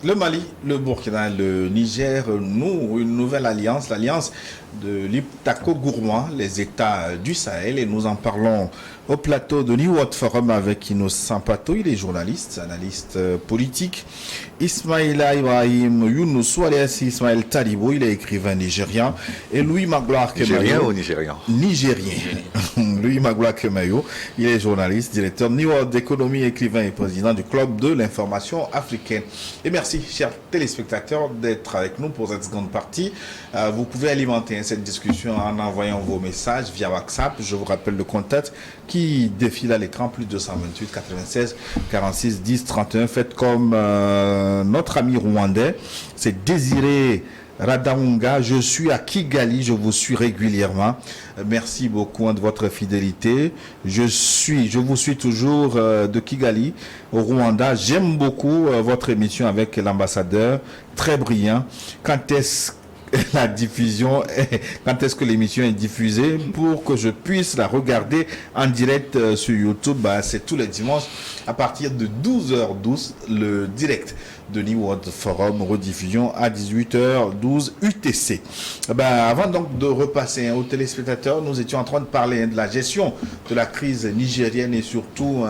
Le Mali, le Burkina, le Niger nouent une nouvelle alliance, l'alliance de l'Iptako Gourmand, les États du Sahel. Et nous en parlons au plateau de New World Forum avec Innocent Pato. Il est journaliste, analyste politique. Ismaïla Ibrahim Younoussou, alias Ismaël Talibo, il est écrivain nigérien. Et Louis Magloire Kemayo. Nigérien ou nigérian? Nigérien. Louis Magloire Kemayo, il est journaliste, directeur New World d'économie, écrivain et président du Club de l'information africaine. Et merci, chers téléspectateurs, d'être avec nous pour cette seconde partie. Vous pouvez alimenter cette discussion en envoyant vos messages via WhatsApp. Je vous rappelle le contact qui défile à l'écran, plus 228 96 46 10 31. Faites comme notre ami rwandais, c'est Désiré Radaunga. Je suis à Kigali, je vous suis régulièrement. Merci beaucoup de votre fidélité. Je vous suis toujours de Kigali au Rwanda. J'aime beaucoup votre émission avec l'ambassadeur, très brillant. Quand est-ce que l'émission est diffusée pour que je puisse la regarder en direct sur YouTube? C'est tous les dimanches à partir de 12h12, le direct de New World Forum, rediffusion à 18h12 UTC. Avant donc de repasser aux téléspectateurs, nous étions en train de parler de la gestion de la crise nigérienne et surtout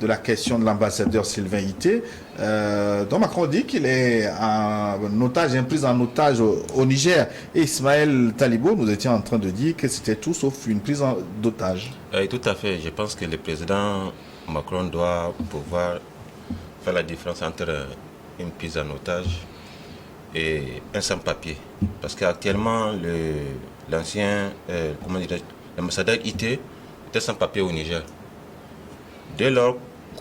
de la question de l'ambassadeur Sylvain Ité. Donc Macron dit qu'il est en otage, pris en otage au Niger. Et Ismaël Talibo, nous étions en train de dire que c'était tout sauf une prise d'otage. Tout à fait. Je pense que le président Macron doit pouvoir faire la différence entre une prise en otage et un sans-papier. Parce qu'actuellement, l'ambassadeur Ité était sans-papier au Niger. Dès lors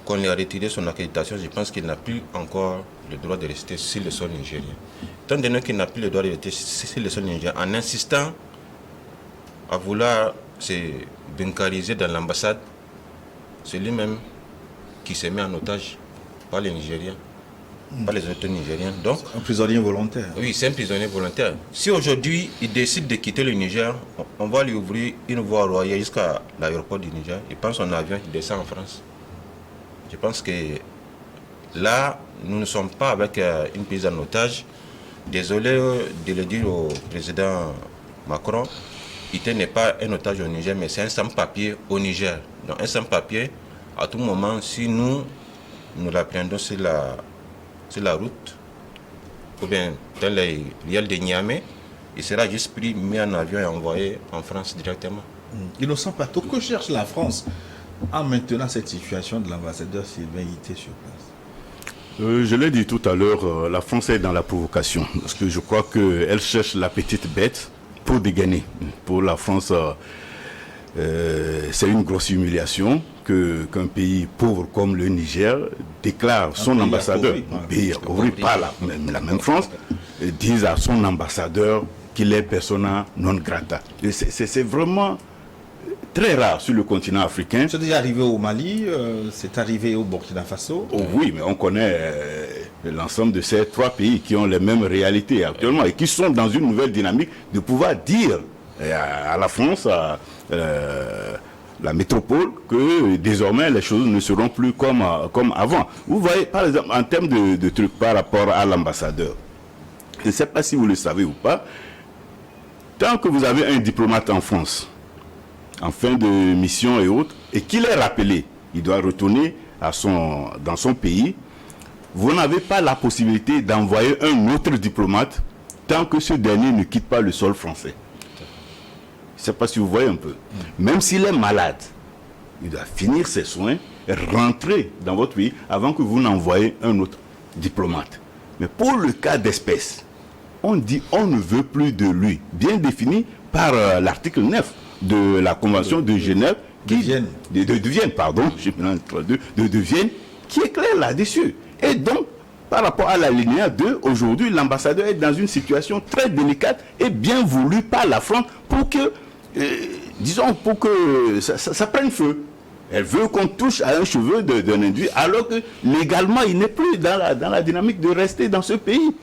qu'on lui a retiré son accréditation, je pense qu'il n'a plus encore le droit de rester sur le sol nigérien. Étant donné qu'il n'a plus le droit de rester sur le sol nigérien, en insistant à vouloir se bunkériser dans l'ambassade, c'est lui-même qui se met en otage par les Nigériens, par les autorités nigériennes. Donc, un prisonnier volontaire. Oui, c'est un prisonnier volontaire. Si aujourd'hui il décide de quitter le Niger, on va lui ouvrir une voie royale jusqu'à l'aéroport du Niger. Il prend son avion, il descend en France. Je pense que là, nous ne sommes pas avec une prise en otage. Désolé de le dire au président Macron, Ité n'est pas un otage au Niger, mais c'est un sans-papier au Niger. Donc un sans-papier, à tout moment, si nous l'appréhendons sur la route, ou bien dans les lieux de Niamey, il sera juste pris, mis en avion et envoyé en France directement. Innocent Pato, que cherche la France en maintenant cette situation de l'ambassadeur Sylvain Ité sur place? Je l'ai dit tout à l'heure, la France est dans la provocation, parce que je crois qu'elle cherche la petite bête pour dégainer. Pour la France, c'est une grosse humiliation qu'un pays pauvre comme le Niger déclare son ambassadeur, un pays appauvri par la même France, dise à son ambassadeur qu'il est persona non grata. C'est vraiment très rare sur le continent africain. C'est déjà arrivé au Mali, c'est arrivé au Burkina Faso. Oh, oui, mais on connaît l'ensemble de ces trois pays qui ont les mêmes réalités actuellement et qui sont dans une nouvelle dynamique de pouvoir dire à la France, à la métropole, que désormais les choses ne seront plus comme avant. Vous voyez, par exemple, en termes de trucs par rapport à l'ambassadeur, je ne sais pas si vous le savez ou pas, tant que vous avez un diplomate en France, en fin de mission et autres, et qu'il est rappelé, il doit retourner dans son pays, vous n'avez pas la possibilité d'envoyer un autre diplomate tant que ce dernier ne quitte pas le sol français. Je ne sais pas si vous voyez un peu. Même s'il est malade, il doit finir ses soins et rentrer dans votre pays avant que vous n'envoyez un autre diplomate. Mais pour le cas d'espèce, on dit on ne veut plus de lui, bien défini par l'article 9 de la Convention de Genève, de Vienne, qui est clair là-dessus. Et donc, par rapport à la linéa 2, aujourd'hui, l'ambassadeur est dans une situation très délicate et bien voulue par la France pour que, pour que ça prenne feu. Elle veut qu'on touche à un cheveu d'un individu, alors que légalement, il n'est plus dans la dynamique de rester dans ce pays.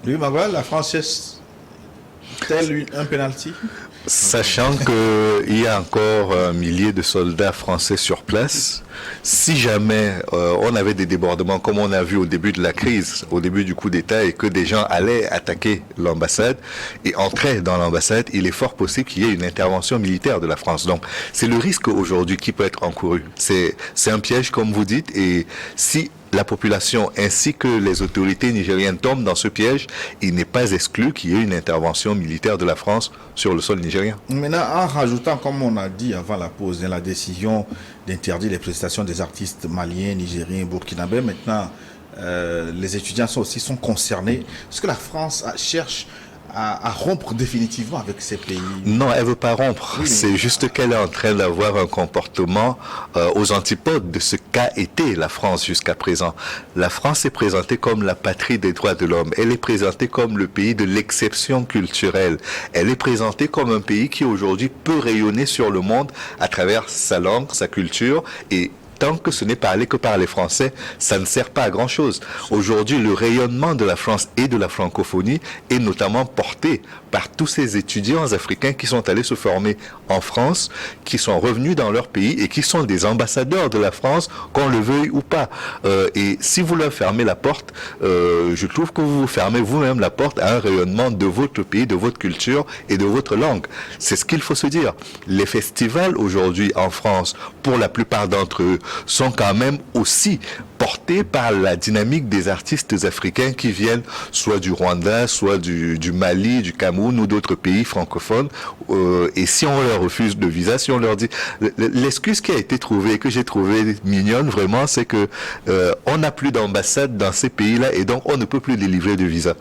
Louis Magloire, la France est-elle un pénalty? Sachant qu'il y a encore un millier de soldats français sur place, si jamais on avait des débordements comme on a vu au début de la crise, au début du coup d'État, et que des gens allaient attaquer l'ambassade et entraient dans l'ambassade, il est fort possible qu'il y ait une intervention militaire de la France. Donc c'est le risque aujourd'hui qui peut être encouru. C'est un piège comme vous dites, et si la population ainsi que les autorités nigériennes tombent dans ce piège, il n'est pas exclu qu'il y ait une intervention militaire de la France sur le sol nigérien. Maintenant, en rajoutant, comme on a dit avant la pause, la décision d'interdire les prestations des artistes maliens, nigériens, burkinabés, maintenant, les étudiants sont concernés. Est-ce que la France cherche à rompre définitivement avec ces pays? Non, elle veut pas rompre. Oui, c'est juste qu'elle est en train d'avoir un comportement aux antipodes de ce qu'a été la France jusqu'à présent. La France est présentée comme la patrie des droits de l'homme. Elle est présentée comme le pays de l'exception culturelle. Elle est présentée comme un pays qui aujourd'hui peut rayonner sur le monde à travers sa langue, sa culture, et tant que ce n'est parlé que par les Français, ça ne sert pas à grand-chose. Aujourd'hui, le rayonnement de la France et de la francophonie est notamment porté par tous ces étudiants africains qui sont allés se former en France, qui sont revenus dans leur pays et qui sont des ambassadeurs de la France, qu'on le veuille ou pas. Et si vous leur fermez la porte, je trouve que vous fermez vous-même la porte à un rayonnement de votre pays, de votre culture et de votre langue. C'est ce qu'il faut se dire. Les festivals aujourd'hui en France, pour la plupart d'entre eux, sont quand même aussi portés par la dynamique des artistes africains qui viennent soit du Rwanda, soit du Mali, du Cameroun ou d'autres pays francophones. Et si on leur refuse de visa, si on leur dit... L'excuse qui a été trouvée, que j'ai trouvée mignonne vraiment, c'est que on n'a plus d'ambassade dans ces pays-là et donc on ne peut plus délivrer de visa.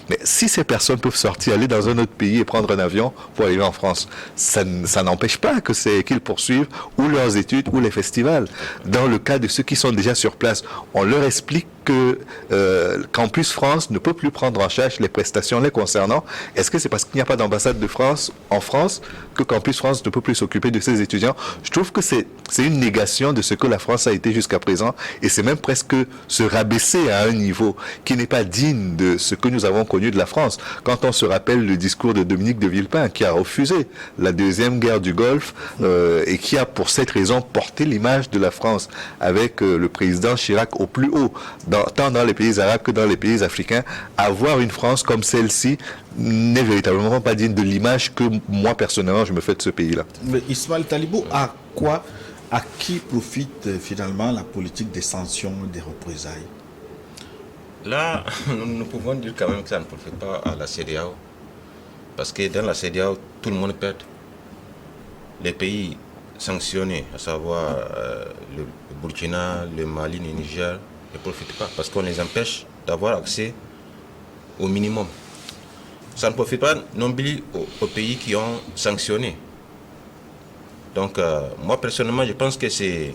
Mais si ces personnes peuvent sortir, aller dans un autre pays et prendre un avion pour arriver en France, ça n'empêche pas qu'ils poursuivent ou leurs études ou les festivals. Dans le cas de ceux qui sont déjà sur place, on leur explique que Campus France ne peut plus prendre en charge les prestations les concernant. Est-ce que c'est parce qu'il n'y a pas d'ambassade de France en France que Campus France ne peut plus s'occuper de ses étudiants? Je trouve que c'est une négation de ce que la France a été jusqu'à présent, et c'est même presque se rabaisser à un niveau qui n'est pas digne de ce que nous avons connu de la France. Quand on se rappelle le discours de Dominique de Villepin, qui a refusé la deuxième guerre du Golfe et qui a pour cette raison porté l'image de la France avec le président Chirac au plus haut, tant dans les pays arabes que dans les pays africains, avoir une France comme celle-ci n'est véritablement pas digne de l'image que moi personnellement je me fais de ce pays-là. Mais Ismaël Talibou, à qui profite finalement la politique des sanctions, des représailles? Là, nous pouvons dire quand même que ça ne profite pas à la CEDEAO. Parce que dans la CEDEAO, tout le monde perd. Les pays sanctionnés, à savoir le Burkina, le Mali, le Niger, ne profitent pas parce qu'on les empêche d'avoir accès au minimum. Ça ne profite pas non plus aux pays qui ont sanctionné. Donc, moi personnellement, je pense que c'est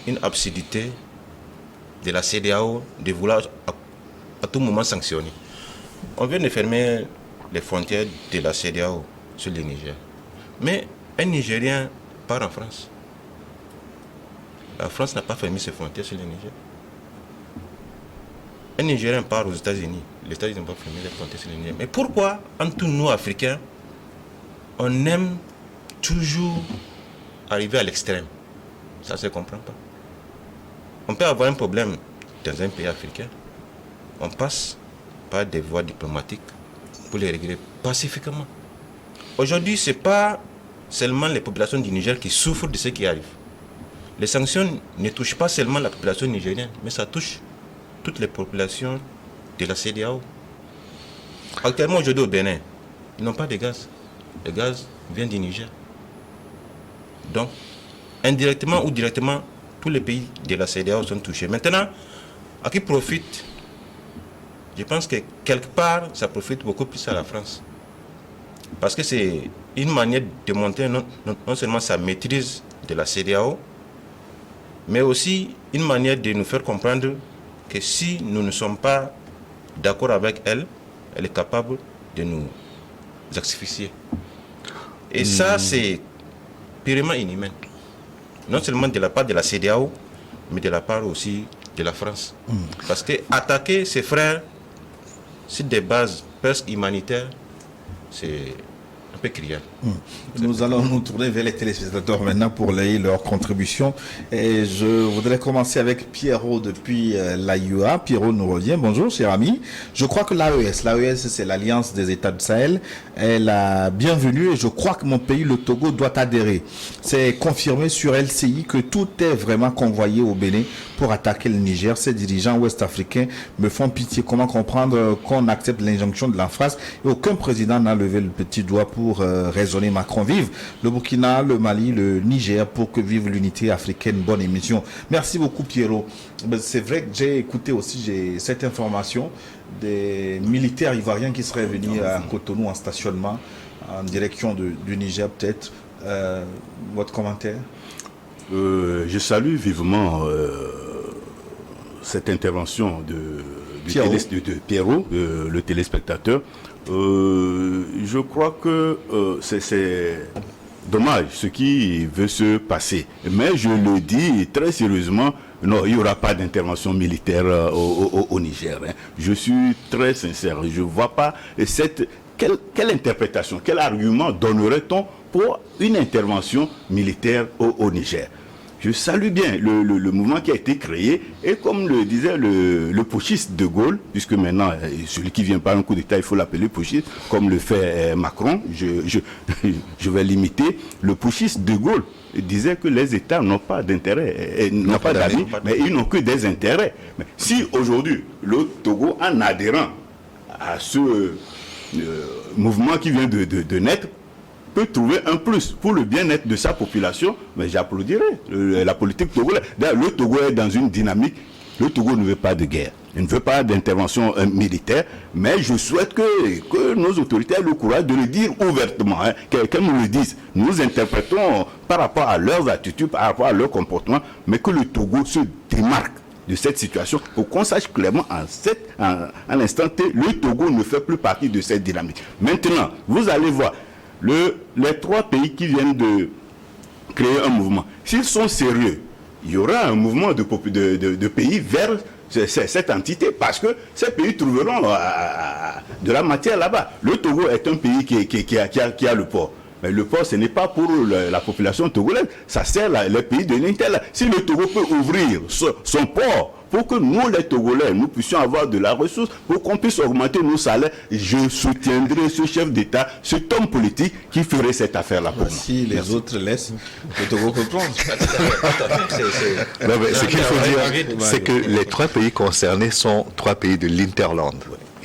une absurdité de la CEDEAO de vouloir à tout moment sanctionner. On vient de fermer les frontières de la CEDEAO sur le Niger. Mais un Nigérien part en France. La France n'a pas fermé ses frontières sur le Niger. Un Nigérien part aux États-Unis. Les États-Unis n'ont pas fermé les frontières sur le Niger. Mais pourquoi, entre nous, Africains, on aime toujours arriver à l'extrême? Ça ne se comprend pas. On peut avoir un problème dans un pays africain. On passe par des voies diplomatiques pour les régler pacifiquement. Aujourd'hui, ce n'est pas seulement les populations du Niger qui souffrent de ce qui arrive. Les sanctions ne touchent pas seulement la population nigérienne, mais ça touche toutes les populations de la CEDEAO. Actuellement, aujourd'hui au Bénin, ils n'ont pas de gaz. Le gaz vient du Niger. Donc, indirectement ou directement, tous les pays de la CEDEAO sont touchés. Maintenant, à qui profite? Je pense que quelque part, ça profite beaucoup plus à la France. Parce que c'est une manière de montrer non seulement sa maîtrise de la CEDEAO, mais aussi une manière de nous faire comprendre que si nous ne sommes pas d'accord avec elle, elle est capable de nous asphyxier. Et ça, c'est purement inhumain. Non seulement de la part de la CEDEAO, mais de la part aussi de la France. Parce que attaquer ses frères sur des bases presque humanitaires, c'est un peu criant. Nous allons nous tourner vers les téléspectateurs maintenant pour leur contribution. Et je voudrais commencer avec Pierrot depuis l'AIUA. Pierrot nous revient. Bonjour, cher ami. Je crois que l'AES, c'est l'Alliance des États du Sahel, est la bienvenue et je crois que mon pays, le Togo, doit adhérer. C'est confirmé sur LCI que tout est vraiment convoyé au Bénin pour attaquer le Niger. Ces dirigeants ouest-africains me font pitié. Comment comprendre qu'on accepte l'injonction de l'ANFRAS et aucun président n'a levé le petit doigt pour raisonner Macron? Vive le Burkina, le Mali, le Niger pour que vive l'unité africaine. Bonne émission. Merci beaucoup Pierrot. C'est vrai que j'ai écouté aussi cette information des militaires ivoiriens qui seraient venus à Cotonou en stationnement en direction du Niger peut-être. Votre commentaire? Je salue vivement cette intervention de Pierrot, le téléspectateur. Je crois que c'est dommage ce qui veut se passer. Mais je le dis très sérieusement, non, il n'y aura pas d'intervention militaire au Niger. Hein. Je suis très sincère. Je ne vois pas quelle interprétation, quel argument donnerait-on pour une intervention militaire au Niger. Je salue bien le mouvement qui a été créé et comme le disait le putschiste de Gaulle, puisque maintenant celui qui vient par un coup d'État, il faut l'appeler putschiste, comme le fait Macron, je vais l'imiter. Le putschiste de Gaulle disait que les États n'ont pas d'intérêt, n'ont pas d'amis, mais ils n'ont que des intérêts. Mais si aujourd'hui le Togo, en adhérant à ce mouvement qui vient de naître, peut trouver un plus pour le bien-être de sa population, mais j'applaudirai la politique togolaise. Le Togo est dans une dynamique. Le Togo ne veut pas de guerre, il ne veut pas d'intervention militaire, mais je souhaite que nos autorités aient le courage de le dire ouvertement, hein, qu'elles nous le disent. Nous interprétons par rapport à leurs attitudes, par rapport à leur comportement, mais que le Togo se démarque de cette situation pour qu'on sache clairement à l'instant T, le Togo ne fait plus partie de cette dynamique. Maintenant, vous allez voir, les trois pays qui viennent de créer un mouvement, s'ils sont sérieux, il y aura un mouvement de pays vers cette entité, parce que ces pays trouveront de la matière là-bas. Le Togo est un pays qui a le port. Mais le port, ce n'est pas pour la population togolaise, ça sert les pays de l'Intel. Si le Togo peut ouvrir son port pour que nous, les Togolais, nous puissions avoir de la ressource, pour qu'on puisse augmenter nos salaires, je soutiendrai ce chef d'État, cet homme politique qui ferait cette affaire-là pour moi. Si les autres laissent, le Togo peut prendre. Ce qu'il faut dire, c'est que les trois pays concernés sont trois pays de l'Interland.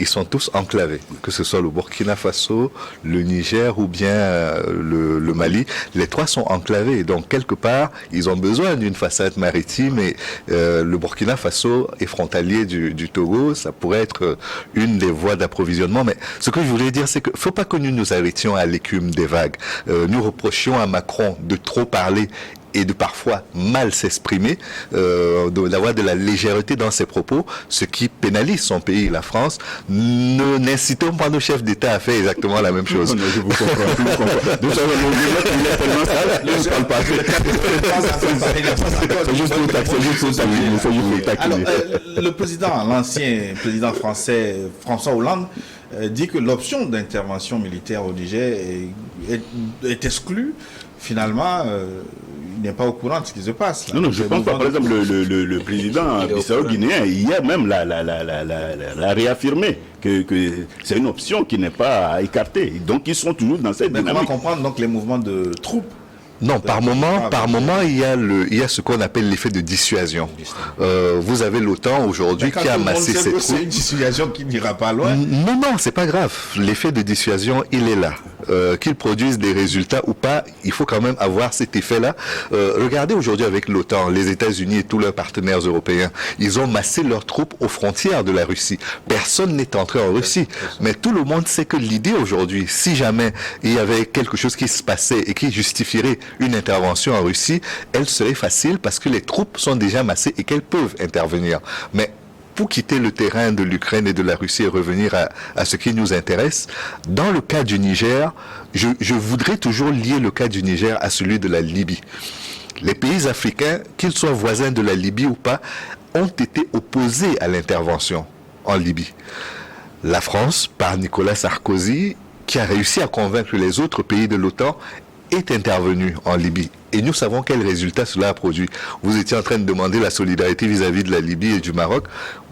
Ils sont tous enclavés, que ce soit le Burkina Faso, le Niger ou bien le Mali. Les trois sont enclavés. Donc, quelque part, ils ont besoin d'une façade maritime. Et le Burkina Faso est frontalier du Togo. Ça pourrait être une des voies d'approvisionnement. Mais ce que je voulais dire, c'est qu'il ne faut pas que nous nous arrêtions à l'écume des vagues. Nous reprochions à Macron de trop parler et de parfois mal s'exprimer, d'avoir de la légèreté dans ses propos, ce qui pénalise son pays, la France. N'incitons pas nos chefs d'État à faire exactement la même chose. Non, je vous comprends. Alors, le président, l'ancien président français, François Hollande, dit que l'option d'intervention militaire au Niger est exclue. Finalement, il n'est pas au courant de ce qui se passe. Là. Non, je pense pas. Par exemple, le président bissau-guinéen, hier même, l'a réaffirmé que c'est une option qui n'est pas à écarter. Donc, ils sont toujours dans cette dynamique. Comment comprendre donc les mouvements de troupes? Non, par moment, il y a ce qu'on appelle l'effet de dissuasion. Vous avez l'OTAN aujourd'hui qui a amassé ses troupes. C'est une dissuasion qui n'ira pas loin. Non, c'est pas grave. L'effet de dissuasion, il est là. Qu'il produise des résultats ou pas, il faut quand même avoir cet effet-là. Regardez aujourd'hui avec l'OTAN, les États-Unis et tous leurs partenaires européens, ils ont massé leurs troupes aux frontières de la Russie. Personne n'est entré en Russie. Mais tout le monde sait que l'idée aujourd'hui, si jamais il y avait quelque chose qui se passait et qui justifierait une intervention en Russie, elle serait facile parce que les troupes sont déjà massées et qu'elles peuvent intervenir. Mais pour quitter le terrain de l'Ukraine et de la Russie et revenir à ce qui nous intéresse, dans le cas du Niger, je voudrais toujours lier le cas du Niger à celui de la Libye. Les pays africains, qu'ils soient voisins de la Libye ou pas, ont été opposés à l'intervention en Libye. La France, par Nicolas Sarkozy, qui a réussi à convaincre les autres pays de l'OTAN, est intervenu en Libye. Et nous savons quel résultat cela a produit. Vous étiez en train de demander la solidarité vis-à-vis de la Libye et du Maroc.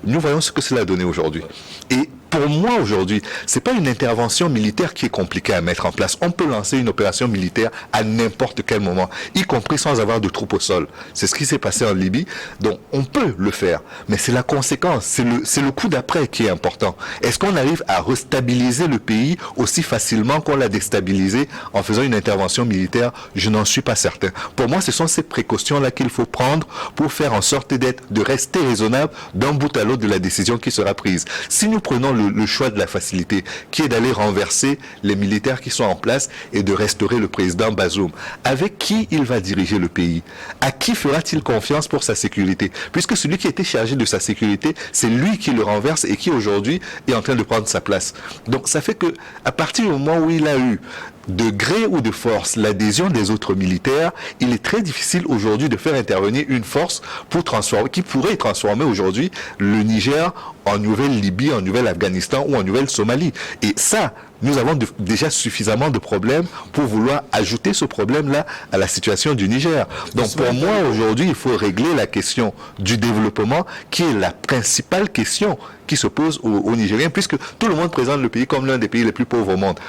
Nous voyons ce que cela a donné aujourd'hui. Et pour moi, aujourd'hui, ce n'est pas une intervention militaire qui est compliquée à mettre en place. On peut lancer une opération militaire à n'importe quel moment, y compris sans avoir de troupes au sol. C'est ce qui s'est passé en Libye. Donc, on peut le faire. Mais c'est la conséquence, c'est le coup d'après qui est important. Est-ce qu'on arrive à restabiliser le pays aussi facilement qu'on l'a déstabilisé en faisant une intervention militaire? Je n'en suis pas certain. Pour moi, ce sont ces précautions-là qu'il faut prendre pour faire en sorte de rester raisonnable d'un bout à l'autre de la décision qui sera prise. Si nous prenons le choix de la facilité, qui est d'aller renverser les militaires qui sont en place et de restaurer le président Bazoum, avec qui il va diriger le pays? À qui fera-t-il confiance pour sa sécurité? Puisque celui qui était chargé de sa sécurité, c'est lui qui le renverse et qui aujourd'hui est en train de prendre sa place. Donc ça fait que à partir du moment où il a eu de gré ou de force l'adhésion des autres militaires, il est très difficile aujourd'hui de faire intervenir une force pour transformer, qui pourrait transformer aujourd'hui le Niger en nouvelle Libye, en nouvelle Afghanistan ou en nouvelle Somalie. Et ça, nous avons déjà suffisamment de problèmes pour vouloir ajouter ce problème-là à la situation du Niger. Donc pour moi, aujourd'hui, il faut régler la question du développement, qui est la principale question qui se pose aux Nigériens, puisque tout le monde présente le pays comme l'un des pays les plus pauvres au monde.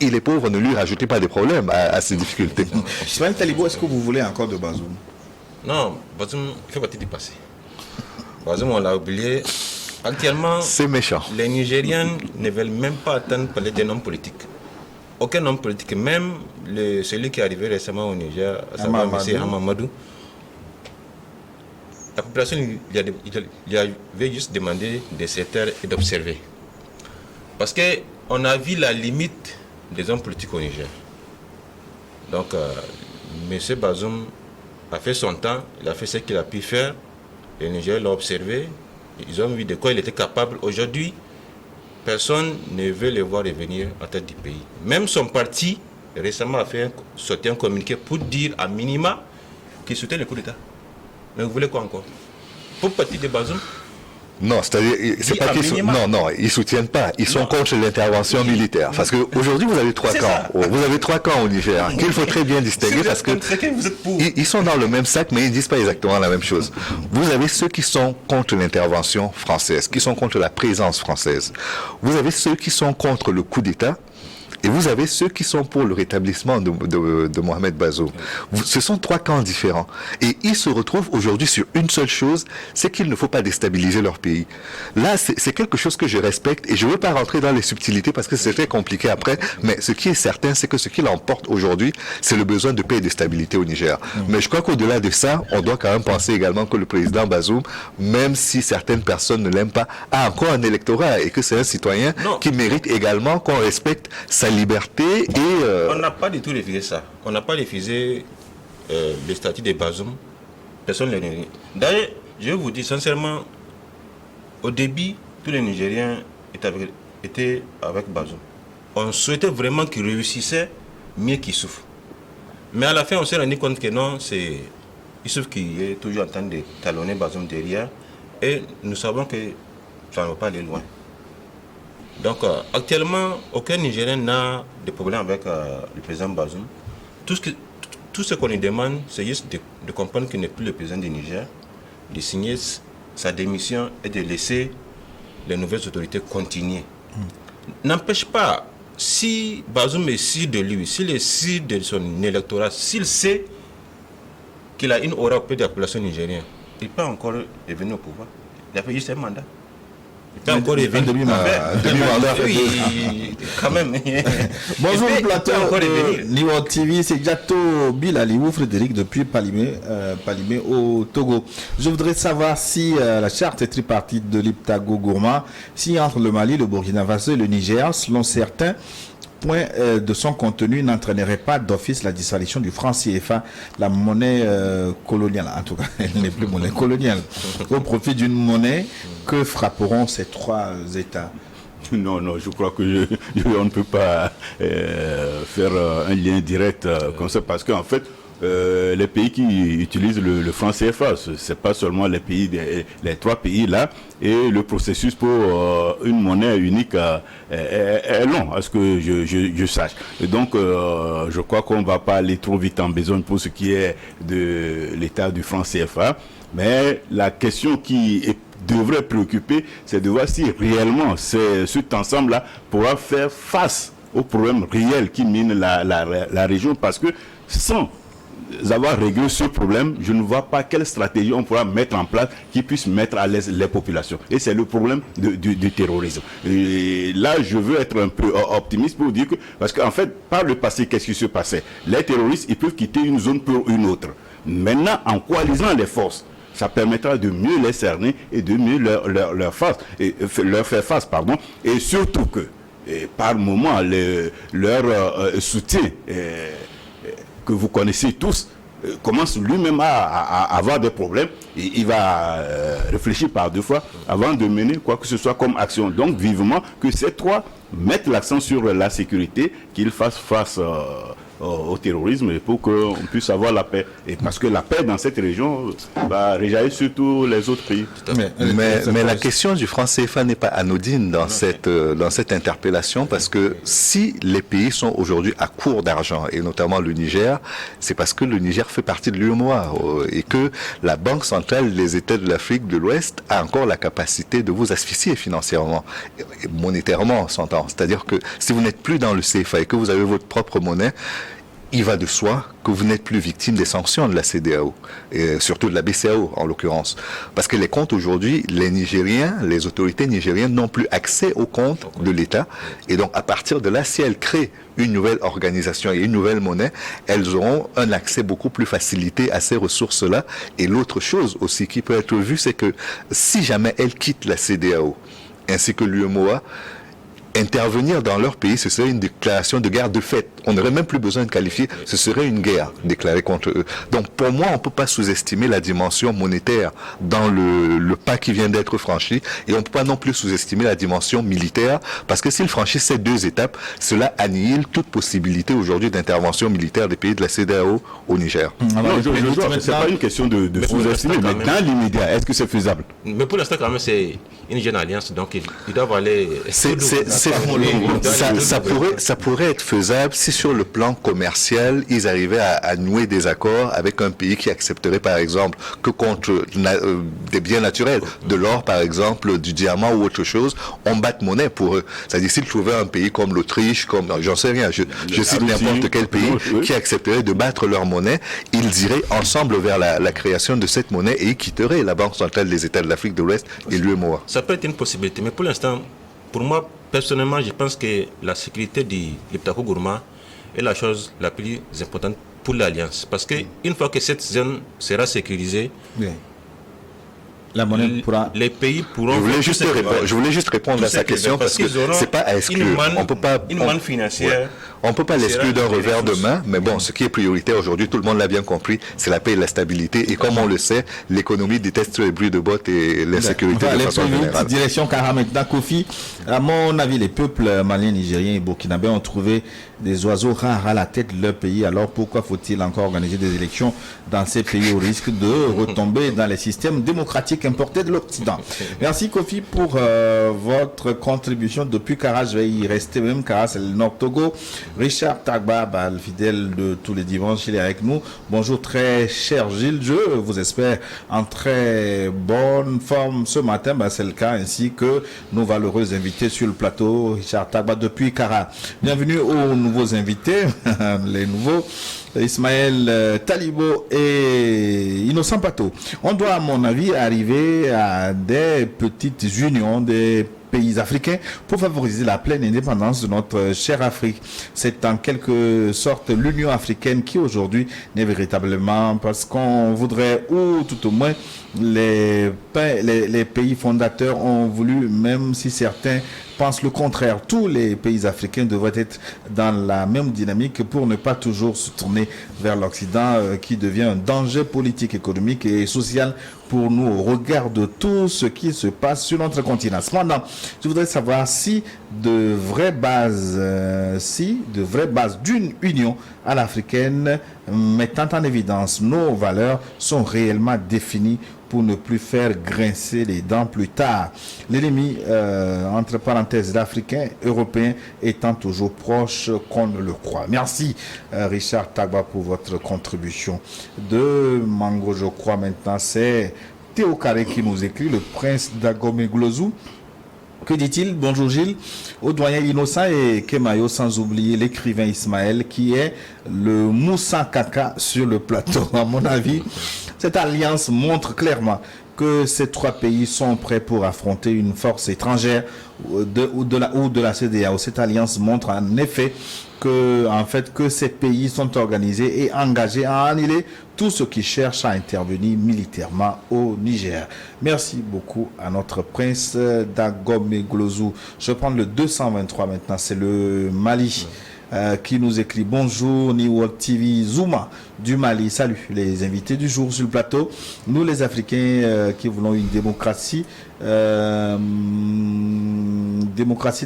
Il est pauvre, ne lui rajoutez pas des problèmes à ces difficultés. Ismaël Talibou, est-ce que vous voulez encore de Bazoum? Non, Bazoum fait partie du passé. Bazoum, on l'a oublié. Actuellement, c'est méchant. Les Nigériens ne veulent même pas attendre parler d'un homme politique. Aucun homme politique, même celui qui est arrivé récemment au Niger, à savoir M. Hamamadou, la population lui avait juste demandé de se taire et d'observer. Parce qu'on a vu la limite des hommes politiques au Niger. Donc, M. Bazoum a fait son temps, il a fait ce qu'il a pu faire. Les Nigériens l'ont observé, ils ont vu de quoi il était capable. Aujourd'hui, personne ne veut le voir revenir en tête du pays. Même son parti, récemment, a sorti un communiqué pour dire à minima qu'il soutient le coup d'État. Mais vous voulez quoi encore? Pour partir de Bazoum? Non, c'est-à-dire, c'est pas qu'ils non, ils soutiennent pas. Ils sont contre l'intervention militaire. Parce qu'aujourd'hui, vous avez trois camps. Vous avez trois camps au Niger, qu'il faut très bien distinguer parce que ils sont dans le même sac, mais ils disent pas exactement la même chose. Vous avez ceux qui sont contre l'intervention française, qui sont contre la présence française. Vous avez ceux qui sont contre le coup d'État. Et vous avez ceux qui sont pour le rétablissement de Mohamed Bazoum. Ce sont trois camps différents. Et ils se retrouvent aujourd'hui sur une seule chose, c'est qu'il ne faut pas déstabiliser leur pays. Là, c'est quelque chose que je respecte et je ne veux pas rentrer dans les subtilités parce que c'est très compliqué après. Mais ce qui est certain, c'est que ce qui l'emporte aujourd'hui, c'est le besoin de paix et de stabilité au Niger. Mais je crois qu'au-delà de ça, on doit quand même penser également que le président Bazoum, même si certaines personnes ne l'aiment pas, a encore un électorat et que c'est un citoyen qui mérite également qu'on respecte sa liberté et... On n'a pas du tout refusé ça. On n'a pas refusé le statut de Bazoum. Personne ne l'a refusé. D'ailleurs, je vous dis sincèrement, au début, tous les Nigériens étaient avec Bazoum. On souhaitait vraiment qu'il réussissait mieux qu'il souffre. Mais à la fin, on s'est rendu compte que non, c'est Issouf qui est toujours en train de talonner Bazoum derrière. Et nous savons que ça ne va pas aller loin. Donc actuellement, aucun Nigérien n'a de problème avec le président Bazoum. Tout ce qu'on lui demande, c'est juste de comprendre qu'il n'est plus le président du Niger, de signer sa démission et de laisser les nouvelles autorités continuer. N'empêche pas, si Bazoum est sûr de lui, s'il est sûr de son électorat, s'il sait qu'il a une aura auprès de la population nigérienne, il peut encore revenir au pouvoir. Il a fait juste un mandat. Encore un demi-mandat. Oui, quand même. Bonjour le plateau de Niwo TV, c'est Giato Bilaliou Frédéric depuis Palimé au Togo. Je voudrais savoir si la charte tripartite de l'Iptago Gourma, si entre le Mali, le Burkina Faso et le Niger, selon certains points de son contenu, n'entraînerait pas d'office la disparition du franc CFA, la monnaie coloniale, en tout cas, elle n'est plus monnaie coloniale, au profit d'une monnaie que frapperont ces trois États. Non, je crois que on ne peut pas faire un lien direct comme ça, parce qu'en fait, les pays qui utilisent le franc CFA. C'est pas seulement les 3 pays là. Et le processus pour une monnaie unique est long, à ce que je sache. Et donc, je crois qu'on va pas aller trop vite en besogne pour ce qui est de l'état du franc CFA. Mais la question devrait préoccuper, c'est de voir si réellement cet ensemble-là pourra faire face aux problèmes réels qui minent la région, parce que sans avoir réglé ce problème, je ne vois pas quelle stratégie on pourra mettre en place qui puisse mettre à l'aise les populations. Et c'est le problème du terrorisme. Et là, je veux être un peu optimiste pour dire que, parce qu'en fait, par le passé, qu'est-ce qui se passait? Les terroristes, ils peuvent quitter une zone pour une autre. Maintenant, en coalisant les forces, ça permettra de mieux les cerner et de mieux leur faire face. Et surtout que, par moment, leur soutien que vous connaissez tous commence lui-même à avoir des problèmes, et il va réfléchir par 2 fois avant de mener quoi que ce soit comme action. Donc vivement que ces 3 mettent l'accent sur la sécurité, qu'ils fassent face au terrorisme, pour qu'on puisse avoir la paix. Et parce que la paix dans cette région va réjaillir sur tous les autres pays. Mais la question du franc CFA n'est pas anodine dans cette interpellation, parce que si les pays sont aujourd'hui à court d'argent, et notamment le Niger, c'est parce que le Niger fait partie de l'UEMOA, et que la Banque centrale des États de l'Afrique de l'Ouest a encore la capacité de vous asphyxier financièrement, et monétairement, s'entend. C'est-à-dire que si vous n'êtes plus dans le CFA et que vous avez votre propre monnaie, il va de soi que vous n'êtes plus victime des sanctions de la CEDEAO, et surtout de la BCEAO en l'occurrence. Parce que les comptes aujourd'hui, les autorités nigériennes n'ont plus accès aux comptes de l'État. Et donc à partir de là, si elles créent une nouvelle organisation et une nouvelle monnaie, elles auront un accès beaucoup plus facilité à ces ressources-là. Et l'autre chose aussi qui peut être vue, c'est que si jamais elles quittent la CEDEAO, ainsi que l'UEMOA, intervenir dans leur pays, ce serait une déclaration de guerre de fait. On n'aurait même plus besoin de qualifier, ce serait une guerre déclarée contre eux. Donc pour moi, on ne peut pas sous-estimer la dimension monétaire dans le pas qui vient d'être franchi, et on ne peut pas non plus sous-estimer la dimension militaire, parce que s'ils franchissent ces 2 étapes, cela annihile toute possibilité aujourd'hui d'intervention militaire des pays de la CEDEAO au Niger. Non, c'est pas une question de sous-estimer, mais dans l'immédiat, est-ce que c'est faisable? Mais pour l'instant, quand même, c'est une jeune alliance, donc ils doivent aller... Ça pourrait être faisable si sur le plan commercial, ils arrivaient à nouer des accords avec un pays qui accepterait par exemple que contre des biens naturels, de l'or par exemple, du diamant ou autre chose, on batte monnaie pour eux. C'est-à-dire s'ils trouvaient un pays comme l'Autriche, j'en sais rien, je cite n'importe quel pays qui accepterait de battre leur monnaie, ils iraient ensemble vers la création de cette monnaie et ils quitteraient la Banque centrale des États de l'Afrique de l'Ouest et l'UEMOA. Ça peut être une possibilité, mais pour l'instant, pour moi, personnellement, je pense que la sécurité du Liptako Gourma est la chose la plus importante pour l'Alliance. Parce qu'une fois que cette zone sera sécurisée, la monnaie pourra... les pays pourront... Je voulais juste répondre à sa question, parce que c'est pas à exclure. On peut pas... Une manne financière... On ne peut pas l'exclure d'un revers de main, mais bon, ce qui est prioritaire aujourd'hui, tout le monde l'a bien compris, c'est la paix et la stabilité. Et comme on le sait, l'économie déteste les bruits de bottes et l'insécurité de façon générale. Direction Karamek Kofi. À mon avis, les peuples maliens, nigériens et burkinabés ont trouvé des oiseaux rares à la tête de leur pays. Alors pourquoi faut-il encore organiser des élections dans ces pays au risque de retomber dans les systèmes démocratiques importés de l'Occident? Merci Kofi pour votre contribution depuis Kara. Je vais y rester même. Kara, c'est le Nord Togo. Richard Tagba, le fidèle de tous les dimanches, il est avec nous. Bonjour très cher Gilles, je vous espère en très bonne forme ce matin. C'est le cas, ainsi que nos valeureux invités sur le plateau. Richard Tagba depuis Kara. Bienvenue aux nouveaux invités, les nouveaux. Ismaël Talibo et Innocent Pato. On doit, à mon avis, arriver à des petites unions, des pays africains pour favoriser la pleine indépendance de notre chère Afrique. C'est en quelque sorte l'Union africaine qui aujourd'hui n'est véritablement, parce qu'on voudrait, ou tout au moins les pays fondateurs ont voulu, même si certains pense le contraire. Tous les pays africains devraient être dans la même dynamique pour ne pas toujours se tourner vers l'Occident qui devient un danger politique, économique et social pour nous au regard de tout ce qui se passe sur notre continent. Cependant, je voudrais savoir si de vraies bases d'une union à l'africaine mettant en évidence nos valeurs sont réellement définies pour ne plus faire grincer les dents plus tard. L'ennemi, entre parenthèses, l'Africain, européen, étant toujours proche qu'on ne le croit. Merci, Richard Tagba, pour votre contribution. De Mango, je crois maintenant, c'est Théo Carré qui nous écrit, le prince Dagomé Glozou. Que dit-il? Bonjour Gilles, au doyen Innocent et Kemayo, sans oublier l'écrivain Ismaël qui est le Moussa Kaka sur le plateau. À mon avis, cette alliance montre clairement que ces trois pays sont prêts pour affronter une force étrangère ou de la CEDEAO. Cette alliance montre en effet que ces pays sont organisés et engagés à annuler tout ce qui cherche à intervenir militairement au Niger. Merci beaucoup à notre prince Dagomé Glozou. Je vais prendre le 223 maintenant, c'est le Mali. Qui nous écrit bonjour Niwok TV Zouma du Mali. Salut les invités du jour sur le plateau. Nous les Africains qui voulons une démocratie de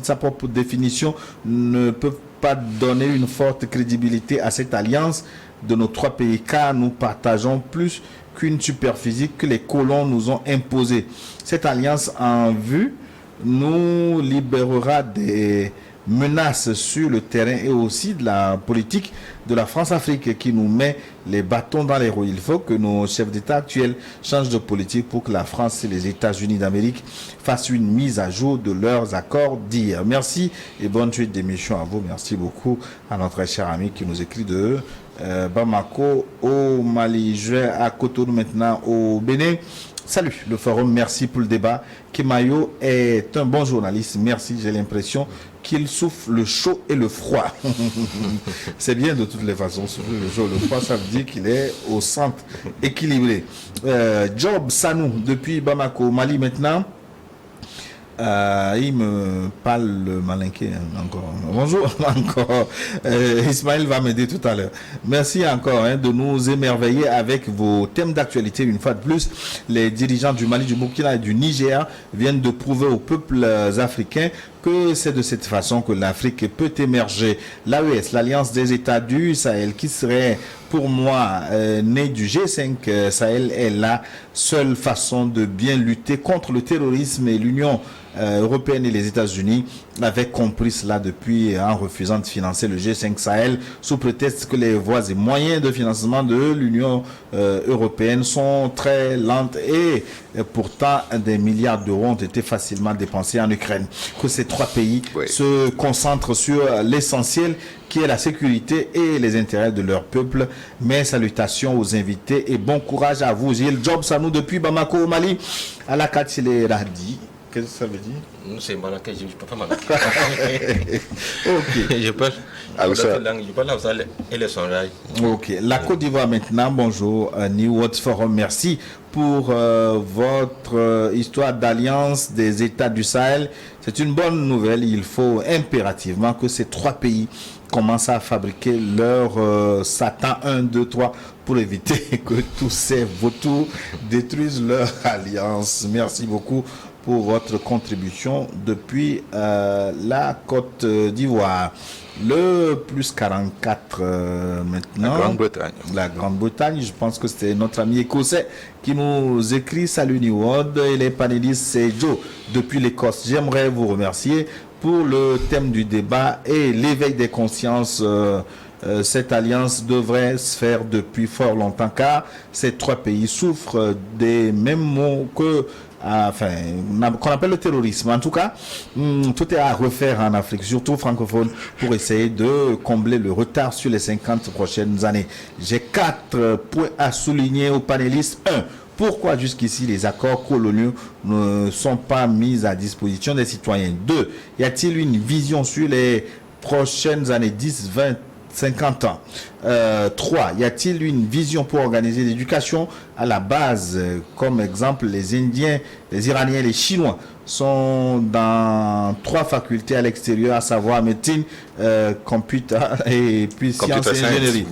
sa propre définition ne peuvent pas donner une forte crédibilité à cette alliance de nos trois pays car nous partageons plus qu'une superphysique que les colons nous ont imposée. Cette alliance en vue nous libérera des menaces sur le terrain et aussi de la politique de la France-Afrique qui nous met les bâtons dans les roues. Il faut que nos chefs d'État actuels changent de politique pour que la France et les États-Unis d'Amérique fassent une mise à jour de leurs accords d'hier. Merci et bonne suite d'émission à vous. Merci beaucoup à notre cher ami qui nous écrit de Bamako au Mali. Je vais à Cotonou maintenant au Bénin. Salut le forum, merci pour le débat. Kemayo est un bon journaliste, merci, j'ai l'impression qu'il souffle le chaud et le froid. C'est bien de toutes les façons, souffler le chaud et le froid, ça veut dire qu'il est au centre équilibré. Job Sanou, depuis Bamako, au Mali maintenant. Il me parle le malinqué encore. Bonjour encore. Ismaël va m'aider tout à l'heure. Merci encore de nous émerveiller avec vos thèmes d'actualité. Une fois de plus, les dirigeants du Mali, du Burkina et du Niger viennent de prouver aux peuples africains que c'est de cette façon que l'Afrique peut émerger. L'AES, l'Alliance des États du Sahel, qui serait pour moi née du G5 Sahel, est la seule façon de bien lutter contre le terrorisme et l'Union européenne et les États-Unis avaient compris cela depuis en refusant de financer le G5 Sahel sous prétexte que les voies et moyens de financement de l'Union européenne sont très lentes et pourtant des milliards d'euros ont été facilement dépensés en Ukraine. Que ces trois pays se concentrent sur l'essentiel qui est la sécurité et les intérêts de leur peuple. Mes salutations aux invités et bon courage à vous. Gilles Job Sanou depuis Bamako au Mali à la Katile Radi. Qu'est-ce que ça veut dire? C'est Malakai, je ne peux pas Malakai. Ok. Je parle Hausa et le Sonrai. Ok. La Côte d'Ivoire maintenant, bonjour. New World Forum, merci pour votre histoire d'alliance des États du Sahel. C'est une bonne nouvelle. Il faut impérativement que ces trois pays commencent à fabriquer leur Satan 1, 2, 3 pour éviter que tous ces vautours détruisent leur alliance. Merci beaucoup pour votre contribution depuis la Côte d'Ivoire. Le plus 44 maintenant. La Grande-Bretagne. La Grande-Bretagne, je pense que c'était notre ami écossais qui nous écrit salut New World et les panélistes, c'est Joe depuis l'Écosse. J'aimerais vous remercier pour le thème du débat et l'éveil des consciences. Cette alliance devrait se faire depuis fort longtemps car ces trois pays souffrent des mêmes maux que qu'on appelle le terrorisme. En tout cas, tout est à refaire en Afrique, surtout francophone, pour essayer de combler le retard sur les 50 prochaines années. J'ai 4 points à souligner aux panélistes. 1. Pourquoi jusqu'ici les accords coloniaux ne sont pas mis à disposition des citoyens? 2. Y a-t-il une vision sur les prochaines années 10, 20 50 ans. 3. Y a-t-il une vision pour organiser l'éducation à la base? Comme exemple, les Indiens, les Iraniens, les Chinois sont dans 3 facultés à l'extérieur, à savoir médecine, computer et puis sciences et ingénierie.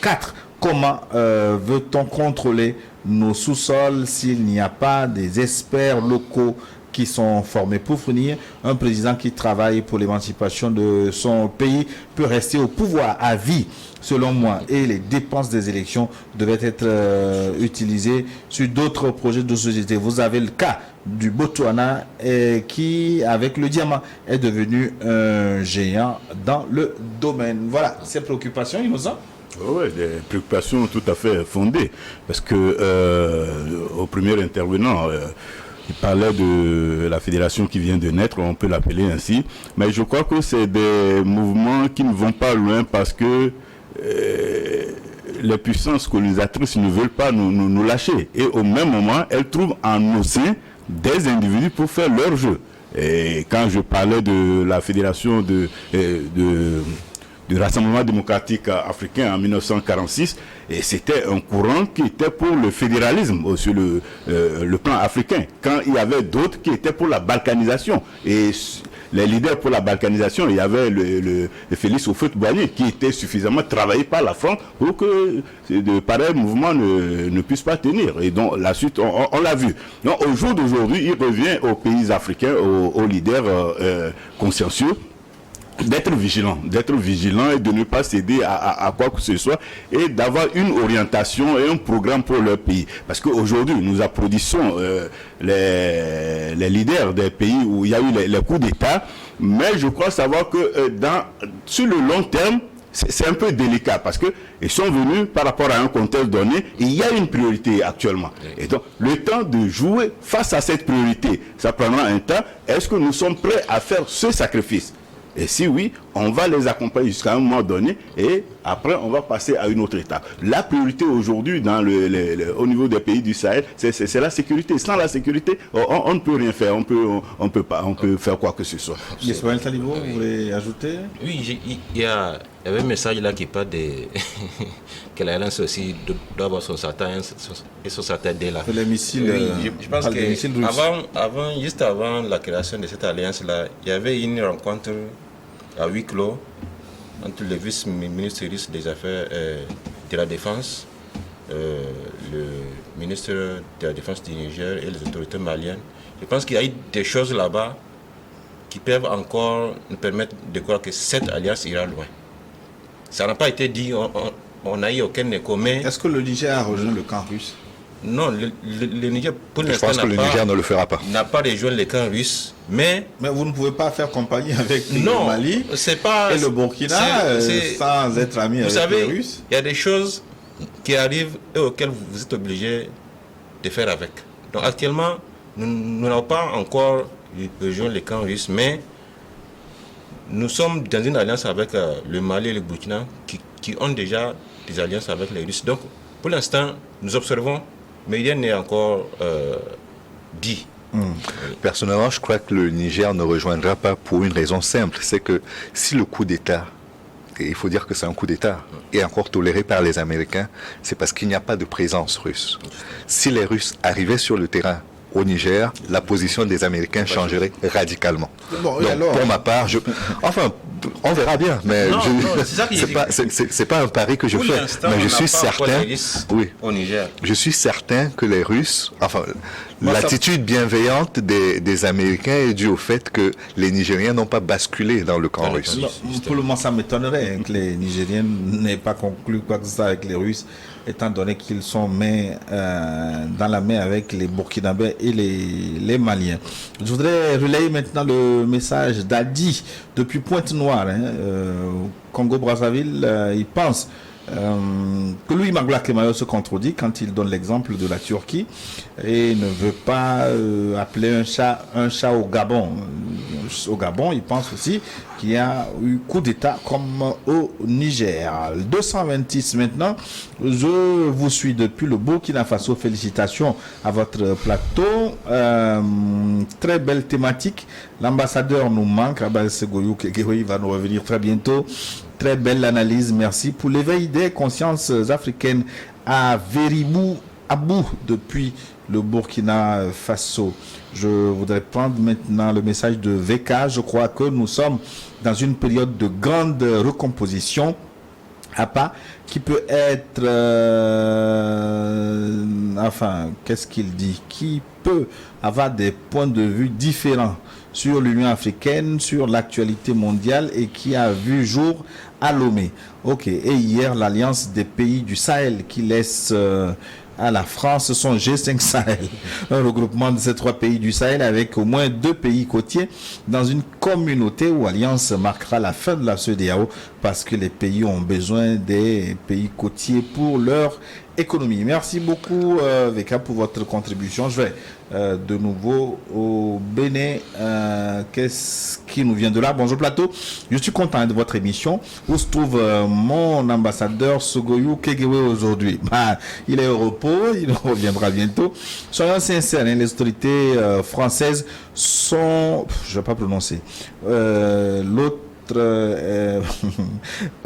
4. Comment veut-on contrôler nos sous-sols s'il n'y a pas des experts locaux qui sont formés pour fournir? Un président qui travaille pour l'émancipation de son pays peut rester au pouvoir à vie, selon moi, et les dépenses des élections devaient être utilisées sur d'autres projets de société. Vous avez le cas du Botswana qui, avec le diamant, est devenu un géant dans le domaine. Voilà, ces préoccupations, Innocent. Oui, des préoccupations tout à fait fondées, parce que au premier intervenant, il parlait de la fédération qui vient de naître, on peut l'appeler ainsi, mais je crois que c'est des mouvements qui ne vont pas loin parce que les puissances colonisatrices ne veulent pas nous lâcher, et au même moment, elles trouvent en nos seins des individus pour faire leur jeu. Et quand je parlais de la fédération du Rassemblement démocratique africain en 1946, et c'était un courant qui était pour le fédéralisme sur le plan africain, quand il y avait d'autres qui étaient pour la balkanisation. Et les leaders pour la balkanisation, il y avait le Félix Houphouët-Boigny qui était suffisamment travaillé par la France pour que de pareils mouvements ne puissent pas tenir. Et donc la suite, on l'a vu. Donc au jour d'aujourd'hui, il revient aux pays africains, aux leaders consciencieux, d'être vigilant et de ne pas céder à quoi que ce soit, et d'avoir une orientation et un programme pour leur pays. Parce qu'aujourd'hui, nous applaudissons les leaders des pays où il y a eu les coups d'État, mais je crois savoir que sur le long terme, c'est un peu délicat parce qu'ils sont venus par rapport à un contexte donné, et il y a une priorité actuellement. Et donc, le temps de jouer face à cette priorité, ça prendra un temps. Est-ce que nous sommes prêts à faire ce sacrifice? Et si oui, on va les accompagner jusqu'à un moment donné, et après on va passer à une autre étape. La priorité aujourd'hui au niveau des pays du Sahel, c'est la sécurité. Sans la sécurité, on ne peut rien faire, on peut faire quoi que ce soit. Ismaël Talibo, vous voulez ajouter? Oui, il y avait un message là qui parle que l'Alliance aussi doit avoir son Satan et son Satan dès là. Les missiles, oui, je pense que juste avant la création de cette alliance-là, il y avait une rencontre à huis clos entre le vice-ministre russe des Affaires de la Défense, le ministre de la Défense du Niger et les autorités maliennes. Je pense qu'il y a eu des choses là-bas qui peuvent encore nous permettre de croire que cette alliance ira loin. Ça n'a pas été dit, on n'a eu aucun écho, mais... Est-ce que le Niger a rejoint le camp russe? Non, le Niger, pour l'instant, je pense que le Niger ne le fera pas. N'a pas rejoint le camp russe, mais vous ne pouvez pas faire compagnie avec le Mali et le Burkina sans être ami avec les Russes. Il y a des choses qui arrivent et auxquelles vous êtes obligé de faire avec. Donc actuellement, nous n'avons pas encore rejoint le camp russe, mais nous sommes dans une alliance avec le Mali et le Burkina qui ont déjà des alliances avec les Russes. Donc pour l'instant, nous observons, mais rien n'est encore dit. Personnellement, je crois que le Niger ne rejoindra pas pour une raison simple, c'est que si le coup d'État, et il faut dire que c'est un coup d'État, est encore toléré par les Américains, c'est parce qu'il n'y a pas de présence russe. Si les Russes arrivaient sur le terrain au Niger, la position des Américains changerait radicalement. Bon, donc, alors... pour ma part, enfin, on verra bien, mais c'est pas un pari que je fais. Mais je suis certain, au Niger. Je suis certain que les Russes, enfin, l'attitude bienveillante des Américains est due au fait que les Nigériens n'ont pas basculé dans le camp russe. Pour le moment, ça m'étonnerait que les Nigériens n'aient pas conclu quoi que ce soit avec les Russes, étant donné qu'ils sont dans la main avec les Burkinabés et les Maliens. Je voudrais relayer maintenant le message d'Adi depuis Pointe-Noire, Congo-Brazzaville. Il pense que Louis Magloire Kemayo se contredit quand il donne l'exemple de la Turquie et ne veut pas appeler un chat au Gabon. Au Gabon, il pense aussi qu'il y a eu coup d'État comme au Niger. 226 maintenant, je vous suis depuis le Burkina Faso. Félicitations à votre plateau. Très belle thématique. L'ambassadeur nous manque. Abel Segoyou Kekehoui va nous revenir très bientôt. Très belle analyse. Merci pour l'éveil des consciences africaines à Veribou Abou depuis le Burkina Faso. Je voudrais prendre maintenant le message de VK. Je crois que nous sommes dans une période de grande recomposition. APA qui peut être enfin, qu'est-ce qu'il dit, qui peut avoir des points de vue différents sur l'Union africaine, sur l'actualité mondiale et qui a vu jour à Lomé. Ok, et hier l'alliance des pays du Sahel qui laisse à la France son G5 Sahel, un regroupement de ces 3 pays du Sahel avec au moins 2 pays côtiers dans une communauté où alliance marquera la fin de la CEDEAO parce que les pays ont besoin des pays côtiers pour leur économie. Merci beaucoup Veka pour votre contribution. Je vais de nouveau au Bénin. Qu'est-ce qui nous vient de là? Bonjour plateau, je suis content de votre émission. Où se trouve mon ambassadeur Sogoyou Kegewe aujourd'hui? Il est au repos, il reviendra bientôt. Soyons sincères, hein, les autorités françaises sont, je ne vais pas prononcer, l'autre que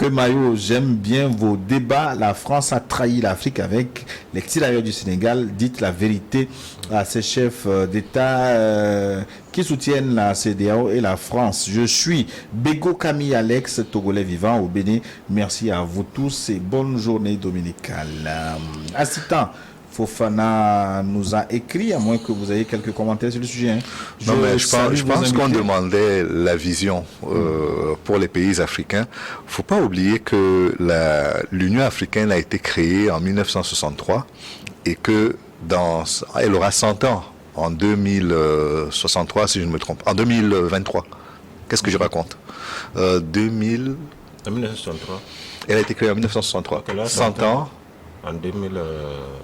Mayo, j'aime bien vos débats. La France a trahi l'Afrique avec les tirailleurs du Sénégal. Dites la vérité à ces chefs d'État qui soutiennent la CEDEAO et la France. Je suis Bego Camille Alex, Togolais vivant au Bénin. Merci à vous tous et bonne journée dominicale. Assistant Fofana nous a écrit, à moins que vous ayez quelques commentaires sur le sujet. Hein. Non, mais je pense qu'on demandait la vision pour les pays africains. Il ne faut pas oublier que l'Union africaine a été créée en 1963 et que elle aura 100 ans en 2063, si je ne me trompe, en 2023. Qu'est-ce que je raconte 2000... En 1963. Elle a été créée en 1963. 100 ans. En 2000...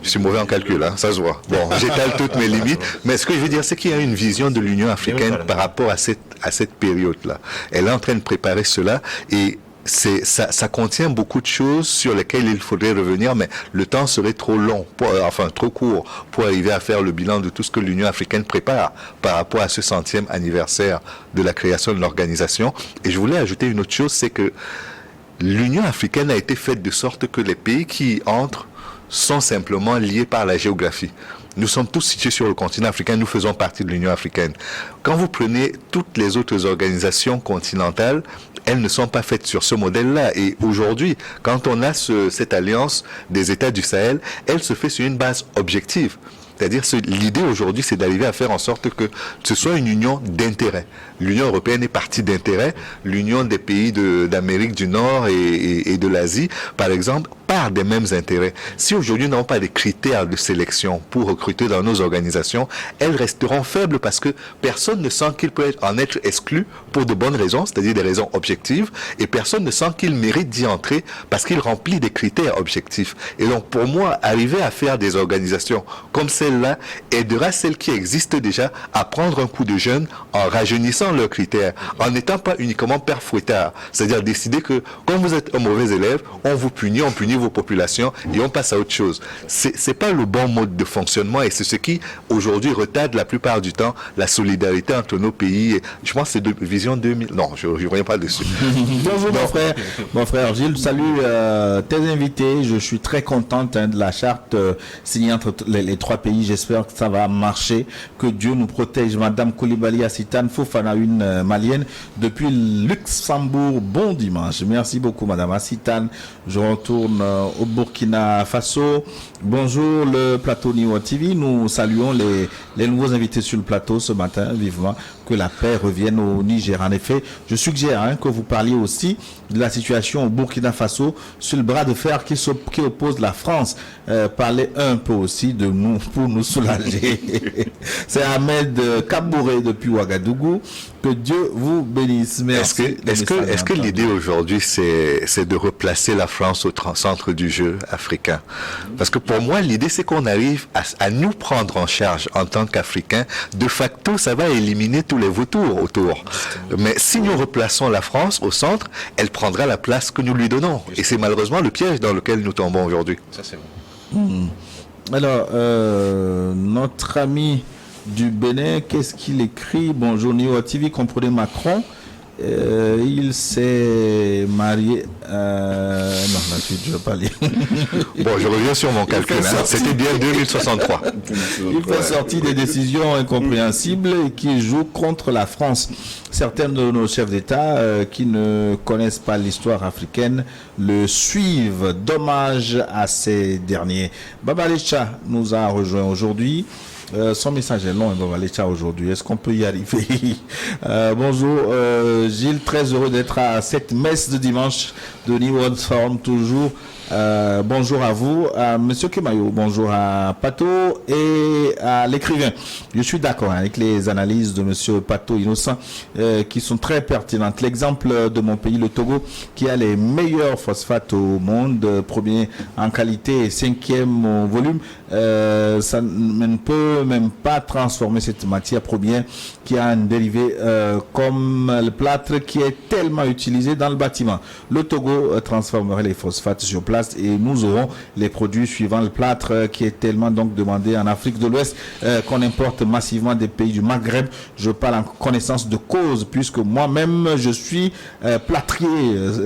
Je suis mauvais en calcul, hein, ça se voit. Bon, j'étale toutes mes limites. Mais ce que je veux dire, c'est qu'il y a une vision de l'Union africaine par rapport à cette période-là. Elle est en train de préparer cela et ça contient beaucoup de choses sur lesquelles il faudrait revenir, mais le temps serait trop long, trop court pour arriver à faire le bilan de tout ce que l'Union africaine prépare par rapport à ce 100e anniversaire de la création de l'organisation. Et je voulais ajouter une autre chose, c'est que l'Union africaine a été faite de sorte que les pays qui y entrent sont simplement liés par la géographie. Nous sommes tous situés sur le continent africain, nous faisons partie de l'Union africaine. Quand vous prenez toutes les autres organisations continentales, elles ne sont pas faites sur ce modèle-là. Et aujourd'hui, quand on a cette alliance des États du Sahel, elle se fait sur une base objective. C'est-à-dire, l'idée aujourd'hui, c'est d'arriver à faire en sorte que ce soit une union d'intérêts. L'Union européenne est partie d'intérêts. L'Union des pays d'Amérique du Nord et de l'Asie, par exemple, part des mêmes intérêts. Si aujourd'hui nous n'avons pas des critères de sélection pour recruter dans nos organisations, elles resteront faibles parce que personne ne sent qu'il peut en être exclu pour de bonnes raisons, c'est-à-dire des raisons objectives, et personne ne sent qu'il mérite d'y entrer parce qu'il remplit des critères objectifs. Et donc, pour moi, arriver à faire des organisations comme celle-là aidera celles qui existent déjà à prendre un coup de jeune en rajeunissant leurs critères, en n'étant pas uniquement père fouettard, c'est-à-dire décider que quand vous êtes un mauvais élève, on vous punit, on punit vos populations et on passe à autre chose. C'est pas le bon mode de fonctionnement et c'est ce qui aujourd'hui retarde la plupart du temps la solidarité entre nos pays. Et je pense que c'est de vision 2000. Non, je ne reviens pas dessus. Bonjour mon frère Gilles, salut tes invités. Je suis très contente de la charte signée entre les 3 pays. J'espère que ça va marcher. Que Dieu nous protège. Madame Koulibaly Assitane Fofana, une malienne depuis Luxembourg. Bon dimanche. Merci beaucoup Madame Assitane. Je retourne au Burkina Faso. Bonjour le plateau Niwa TV. Nous saluons les nouveaux invités sur le plateau ce matin. Vivement que la paix revienne au Niger. En effet, je suggère que vous parliez aussi de la situation au Burkina Faso sur le bras de fer qui oppose la France. Parlez un peu aussi de nous pour nous soulager. C'est Ahmed Kabouré depuis Ouagadougou. Que Dieu vous bénisse. Merci. Est-ce que l'idée aujourd'hui, c'est de replacer la France au centre du jeu africain? Parce que pour moi, l'idée, c'est qu'on arrive à nous prendre en charge en tant qu'Africains. De facto, ça va éliminer tous tous les vautours autour. Mais si nous replaçons la France au centre, elle prendra la place que nous lui donnons. Et c'est malheureusement le piège dans lequel nous tombons aujourd'hui. Ça, c'est bon. Alors, notre ami du Bénin, qu'est-ce qu'il écrit? Bonjour, Neo TV, comprenez Macron. Il s'est marié. Non, là, je ne veux pas lire. Bon, je reviens sur mon calcul. C'était bien 2063. Il fait sortir des décisions incompréhensibles et qui jouent contre la France. Certains de nos chefs d'État qui ne connaissent pas l'histoire africaine le suivent. Dommage à ces derniers. Baba Lecha nous a rejoint aujourd'hui. Son message est long, Baba Lecha, aujourd'hui. Est-ce qu'on peut y arriver? Bonjour Gilles, très heureux d'être à cette messe de dimanche de New World Forum toujours. Bonjour à vous, à Monsieur Kemayo, bonjour à Pato et à l'écrivain. Je suis d'accord avec les analyses de Monsieur Pato Innocent qui sont très pertinentes. L'exemple de mon pays, le Togo, qui a les meilleurs phosphates au monde, premier en qualité et cinquième au volume, ça ne peut même pas transformer cette matière première qui a un dérivé comme le plâtre qui est tellement utilisé dans le bâtiment. Le Togo transformerait les phosphates sur place et nous aurons les produits suivant le plâtre qui est tellement donc demandé en Afrique de l'Ouest qu'on importe massivement des pays du Maghreb. Je parle en connaissance de cause puisque moi-même je suis plâtrier,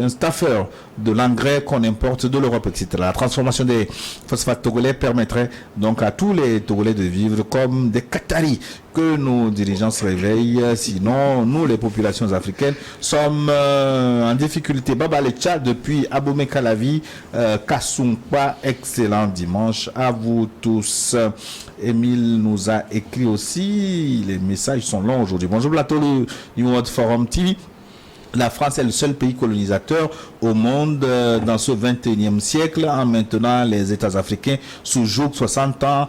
un staffeur de l'engrais qu'on importe de l'Europe, etc. La transformation des phosphates togolais permettrait donc à tous les Togolais de vivre comme des Qataris. Que nos dirigeants se réveillent, sinon nous les populations africaines sommes en difficulté. Baba Lecha depuis Abomey Calavi, Kasumpa, excellent dimanche à vous tous. Émile nous a écrit aussi, les messages sont longs aujourd'hui. Bonjour plateau du World Forum TV. La France est le seul pays colonisateur au monde dans ce 21e siècle, en maintenant les États africains sous joug 60 ans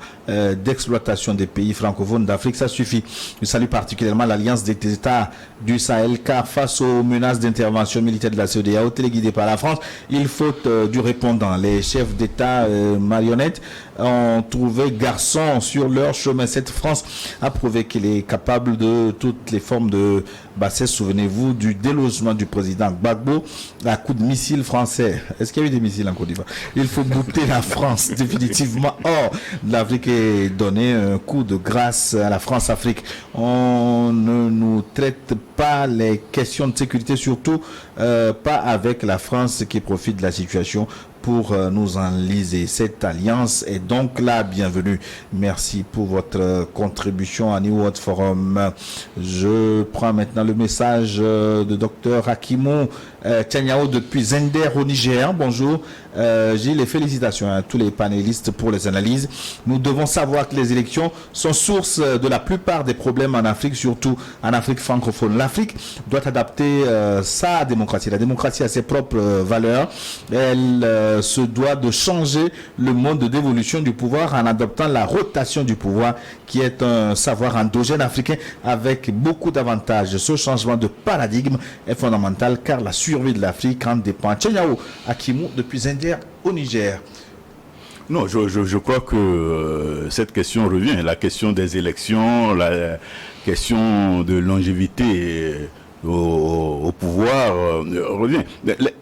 d'exploitation des pays francophones d'Afrique. Ça suffit. Je salue particulièrement l'Alliance des États du Sahel, car face aux menaces d'intervention militaire de la CEDEAO téléguidée par la France, il faut du répondant. Les chefs d'État marionnettes ont trouvé garçon sur leur chemin. Cette France a prouvé qu'elle est capable de toutes les formes de bassesse. Souvenez-vous du délogement du président Gbagbo à coup de missiles français. Est-ce qu'il y a eu des missiles en Côte d'Ivoire? Il faut bouter la France définitivement hors de l'Afrique et donner un coup de grâce à la France-Afrique. On ne nous traite pas les questions de sécurité, surtout pas avec la France qui profite de la situation pour nous enliser. Cette alliance est donc la bienvenue. Merci pour votre contribution à New World Forum. Je prends maintenant le message de Dr Hakimou Tianyao depuis Zender au Niger. Bonjour Gilles et félicitations à tous les panélistes pour les analyses. Nous devons savoir que les élections sont source de la plupart des problèmes en Afrique, surtout en Afrique francophone. L'Afrique doit adapter sa démocratie. La démocratie a ses propres valeurs. Elle se doit de changer le mode d'évolution du pouvoir en adoptant la rotation du pouvoir qui est un savoir endogène africain avec beaucoup d'avantages. Ce changement de paradigme est fondamental car la survie de l'Afrique en dépend. Tianyao Hakimou depuis Zender au Niger. Non, je crois que cette question revient. La question des élections, la question de longévité au pouvoir revient.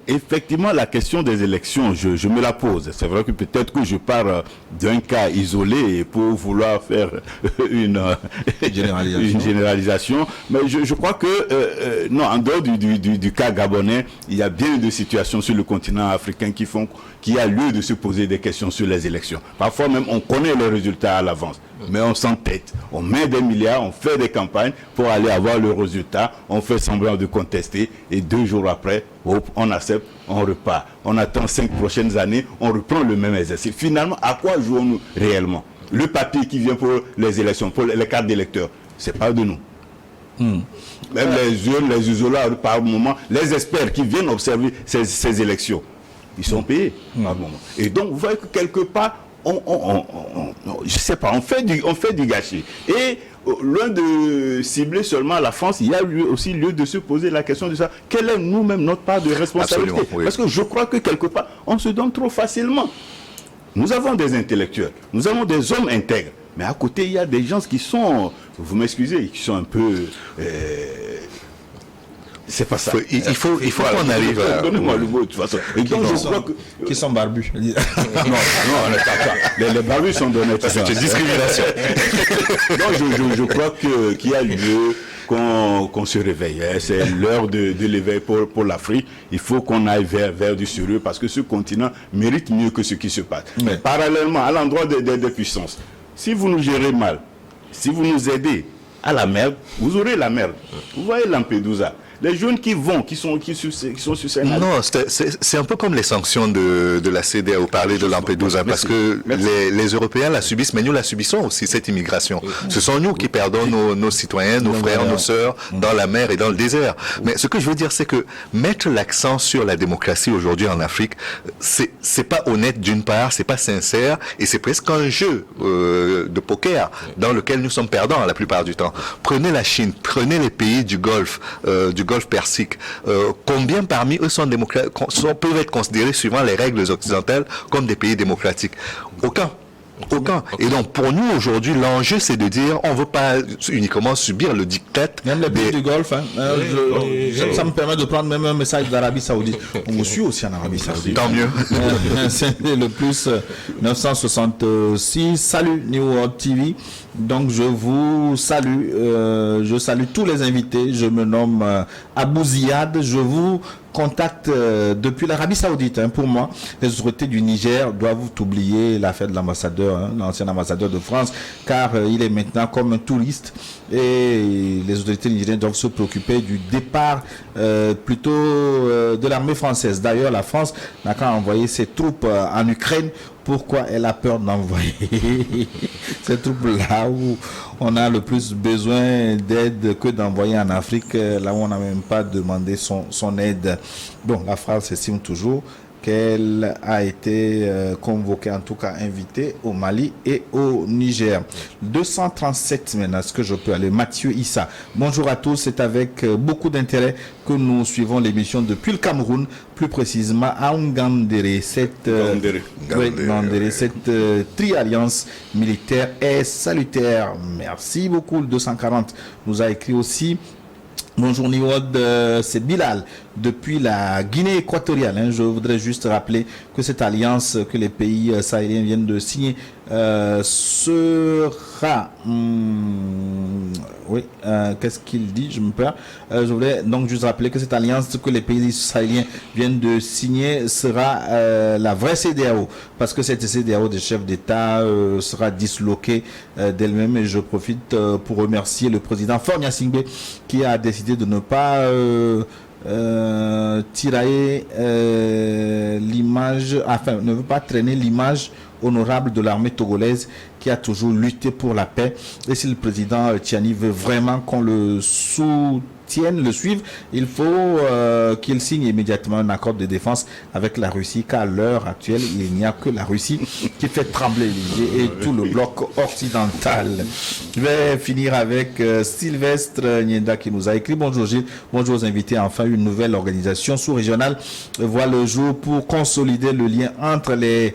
Effectivement, la question des élections, je me la pose. C'est vrai que peut-être que je pars d'un cas isolé pour vouloir faire une généralisation, mais je crois que non, en dehors du cas gabonais, il y a bien de situations sur le continent africain qui a lieu de se poser des questions sur les élections. Parfois même, on connaît les résultats à l'avance, mais on s'entête. On met des milliards, on fait des campagnes pour aller avoir le résultat, on fait semblant de contester, et 2 jours après, on accepte, on repart. On attend 5 prochaines années, on reprend le même exercice. Finalement, à quoi jouons-nous réellement? Le papier qui vient pour les élections, pour les cartes d'électeurs, c'est pas de nous. Même les urnes, les isoloirs, par moment, les experts qui viennent observer ces élections, ils sont payés par moment. Et donc, vous voyez que quelque part, je sais pas, on fait du gâchis. Et loin de cibler seulement la France, il y a aussi lieu de se poser la question de ça. Quelle est nous-mêmes notre part de responsabilité? Absolument, oui. Parce que je crois que quelque part, on se donne trop facilement. Nous avons des intellectuels, nous avons des hommes intègres, Mais à côté, il y a des gens qui sont, vous m'excusez, qui sont un peu... c'est pas ça. Il faut qu'on arrive à... Donnez-moi le mot de toute façon. Et donc, je crois que... Qui sont barbus. non, les barbus sont d'honnêteté. C'est une discrimination. Non, je crois qu'il y a lieu qu'on se réveille. C'est l'heure de l'éveil pour l'Afrique. Il faut qu'on aille vers du sérieux parce que ce continent mérite mieux que ce qui se passe. Mais parallèlement, à l'endroit des puissances, si vous nous gérez mal, si vous nous aidez à la merde, vous aurez la merde. Vous voyez Lampedusa. Les jeunes qui sont sur scène. Non, c'est un peu comme les sanctions de la CEDEAO, parler de Lampedusa, parce que les Européens la subissent, mais nous la subissons aussi, cette immigration. Ce sont nous qui perdons nos citoyens, nos frères, nos sœurs, dans la mer et dans le désert. Mais ce que je veux dire, c'est que mettre l'accent sur la démocratie aujourd'hui en Afrique, c'est pas honnête d'une part, c'est pas sincère, et c'est presque un jeu de poker dans lequel nous sommes perdants la plupart du temps. Prenez la Chine, prenez les pays du Golfe Persique. Combien parmi eux peuvent être considérés, suivant les règles occidentales, comme des pays démocratiques? Aucun. Et donc, pour nous, aujourd'hui, l'enjeu, c'est de dire, on ne veut pas uniquement subir le diktat. Même les pays du Golfe, hein. Ça me permet de prendre même un message d'Arabie Saoudite. On vous suit aussi en Arabie Saoudite. Tant mieux. C'est le plus 966. Salut New World TV. Donc, je vous salue. Je salue tous les invités. Je me nomme Abou Ziad. Je vous contacte depuis l'Arabie Saoudite. Hein, pour moi, les autorités du Niger doivent oublier l'affaire de l'ambassadeur, l'ancien ambassadeur de France, car il est maintenant comme un touriste et les autorités nigériennes doivent se préoccuper du départ plutôt de l'armée française. D'ailleurs, la France n'a qu'à envoyer ses troupes en Ukraine. Pourquoi elle a peur d'envoyer ces troupes-là où on a le plus besoin d'aide que d'envoyer en Afrique, là où on n'a même pas demandé son aide. Bon, la France estime toujours qu'elle a été convoquée, en tout cas invitée au Mali et au Niger. 237 maintenant, est-ce que je peux aller? Mathieu Issa. Bonjour à tous, c'est avec beaucoup d'intérêt que nous suivons l'émission depuis le Cameroun, plus précisément à Ngandéré. Cette tri-alliance militaire est salutaire. Merci beaucoup. Le 240 nous a écrit aussi. Bonjour Niwod, c'est Bilal depuis la Guinée équatoriale. Hein. Je voudrais juste rappeler que cette alliance que les pays sahéliens viennent de signer sera... oui, qu'est-ce qu'il dit? Je me perds. Je voulais donc juste rappeler que cette alliance que les pays sahéliens viennent de signer sera la vraie CEDEAO. Parce que cette CEDEAO des chefs d'État sera disloquée d'elle-même. Et je profite pour remercier le président Faure Gnassingbé qui a décidé de ne pas... tirailler l'image, enfin ne veut pas traîner l'image honorable de l'armée togolaise qui a toujours lutté pour la paix. Et si le président Tiani veut vraiment qu'on le soutienne, le suive, il faut qu'il signe immédiatement un accord de défense avec la Russie, car à l'heure actuelle, il n'y a que la Russie qui fait trembler l'Élysée et tout le bloc occidental. Je vais finir avec Sylvestre Nienda qui nous a écrit: bonjour Gilles, bonjour aux invités. Enfin, une nouvelle organisation sous-régionale voit le jour pour consolider le lien entre les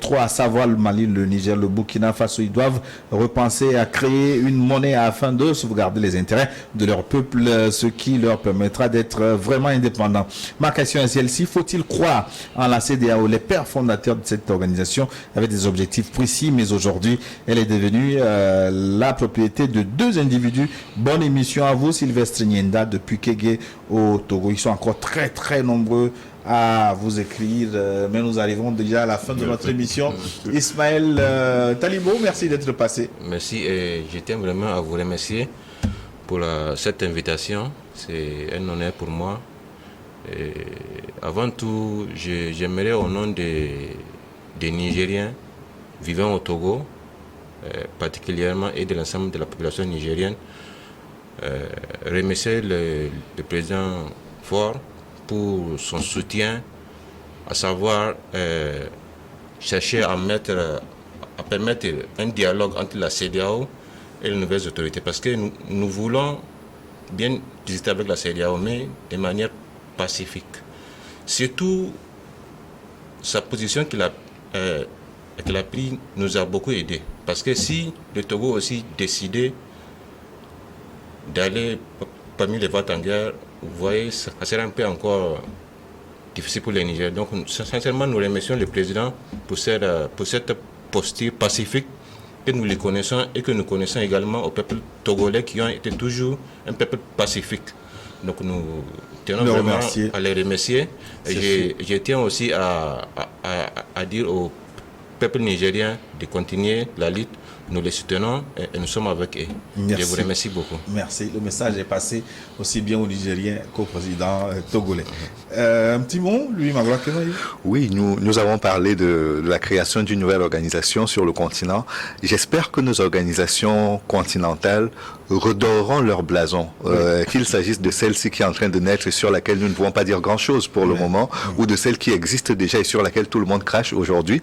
trois, à savoir le Mali, le Niger, le Burkina Faso. Ils doivent repenser à créer une monnaie afin de sauvegarder les intérêts de leur peuple, ce qui leur permettra d'être vraiment indépendants. Ma question est celle-ci: faut-il croire en la CEDEAO? Les pères fondateurs de cette organisation avaient des objectifs précis, mais aujourd'hui, elle est devenue la propriété de deux individus. Bonne émission à vous, Sylvestre Nienda, depuis Kégué au Togo. Ils sont encore très très nombreux à vous écrire, mais nous arrivons déjà à la fin de notre émission. Ismaël Talibo, merci d'être passé. Merci, et je tiens vraiment à vous remercier pour cette invitation. C'est un honneur pour moi. Et avant tout, j'aimerais au nom des Nigériens vivant au Togo, particulièrement, et de l'ensemble de la population nigérienne, remercier le président Faure pour son soutien, à savoir chercher à permettre un dialogue entre la CEDEAO et les nouvelles autorités, parce que nous voulons bien discuter avec la CEDEAO, mais de manière pacifique. Surtout, sa position qu'il a avec l'appui, nous a beaucoup aidé. Parce que si le Togo aussi décidait d'aller parmi les votes en guerre, vous voyez, ça serait un peu encore difficile pour les Nigériens. Donc, sincèrement, nous remercions le président pour cette posture pacifique que nous les connaissons et que nous connaissons également au peuple togolais qui ont été toujours un peuple pacifique. Donc, nous tenons vraiment à les remercier. Et je tiens aussi à dire au peuple nigérien de continuer la lutte. Nous les soutenons et nous sommes avec eux. Merci. Je vous remercie beaucoup. Merci. Le message est passé aussi bien aux Nigériens qu'au président togolais. Un petit mot, Louis Magloire Kemayou. Oui, nous avons parlé de la création d'une nouvelle organisation sur le continent. J'espère que nos organisations continentales redoreront leur blason, qu'il s'agisse de celle-ci qui est en train de naître et sur laquelle nous ne pouvons pas dire grand-chose pour le moment, ou de celle qui existe déjà et sur laquelle tout le monde crache aujourd'hui.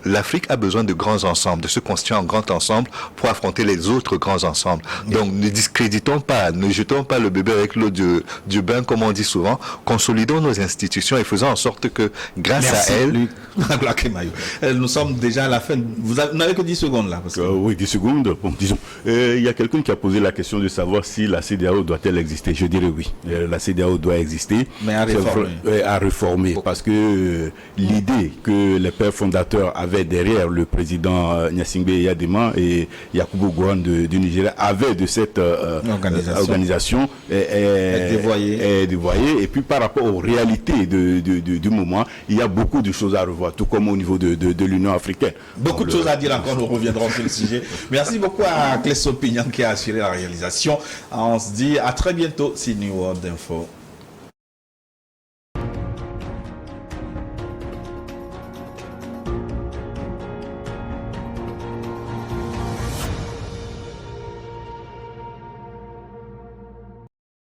L'Afrique a besoin de grands ensembles, de se constituer en grand ensemble pour affronter les autres grands ensembles. Donc ne discréditons pas, ne jetons pas le bébé avec l'eau du bain, comme on dit souvent. Consolidons nos institutions et faisons en sorte que grâce à elles... Nous sommes déjà à la fin. Vous n'avez que 10 secondes là. Parce que... oui, 10 secondes. Bon, disons. Il y a quelqu'un qui a posé la question de savoir si la CEDEAO doit-elle exister. Je dirais oui. La CEDEAO doit exister. Mais à réformer. À réformer. Parce que l'idée que les pères fondateurs avaient derrière le président Gnassingbé Eyadema et Yakubu Gowon du Nigeria avaient de cette organisation est dévoyée. Et puis par rapport aux réalités du moment, il y a beaucoup de choses à revoir, tout comme au niveau de l'Union africaine. Beaucoup de choses à dire encore, nous reviendrons sur le sujet. Merci beaucoup à Cléso Pignan qui a assuré la réalisation. On se dit à très bientôt sur New World Info.